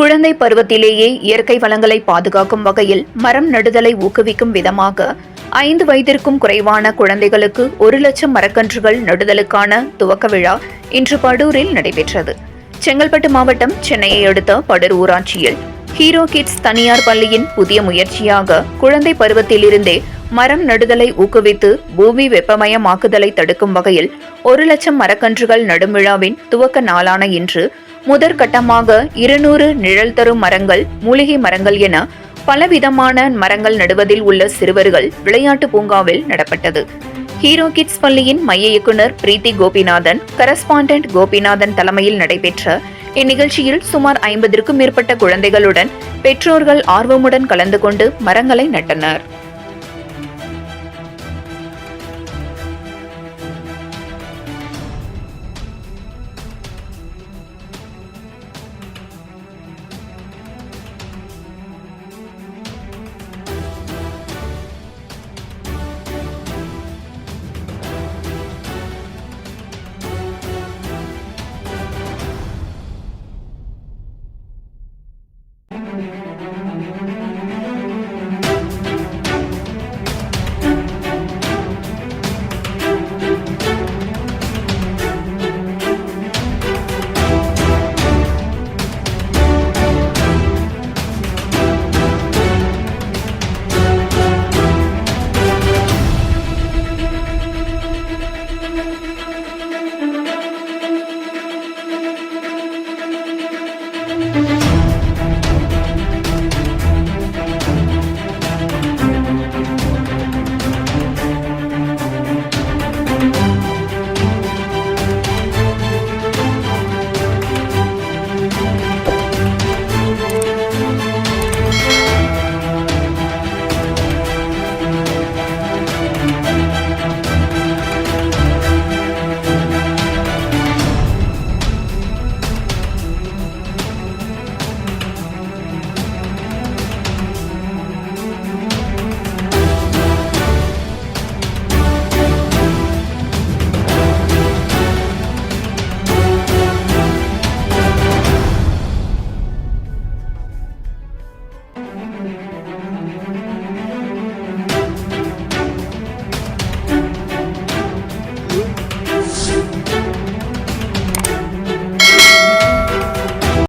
குழந்தை பருவத்திலேயே இயற்கை வளங்களை பாதுகாக்கும் வகையில் மரம் நடுதலை ஊக்குவிக்கும் விதமாக 5 வயதிற்கும் குறைவான குழந்தைகளுக்கு 1 லட்சம் மரக்கன்றுகள் நடுதலுக்கான துவக்க விழா இன்று படூரில் நடைபெற்றது. செங்கல்பட்டு மாவட்டம் சென்னையை அடுத்த படூர் ஊராட்சியில் ஹீரோ கிட்ஸ் தனியார் பள்ளியின் புதிய முயற்சியாக குழந்தை பருவத்திலிருந்தே மரம் நடுதலை ஊக்குவித்து பூமி வெப்பமயமாக்குதலை தடுக்கும் வகையில் 1 லட்சம் மரக்கன்றுகள் நடும் விழாவின் துவக்க நாளான இன்று முதற்கட்டமாக 200 நிழல் தரும் மரங்கள், மூலிகை மரங்கள் என பலவிதமான மரங்கள் நடுவதில் உள்ள சிறுவர்கள் விளையாட்டு பூங்காவில் நடப்பட்டது. ஹீரோ கிட்ஸ் பள்ளியின் மைய இயக்குநர் பிரீத்தி கோபிநாதன், கரஸ்பாண்டன்ட் கோபிநாதன் தலைமையில் நடைபெற்ற இந்நிகழ்ச்சியில் சுமார் 50க்கும் மேற்பட்ட குழந்தைகளுடன் பெற்றோர்கள் ஆர்வமுடன் கலந்து கொண்டு மரங்களை நட்டனர்.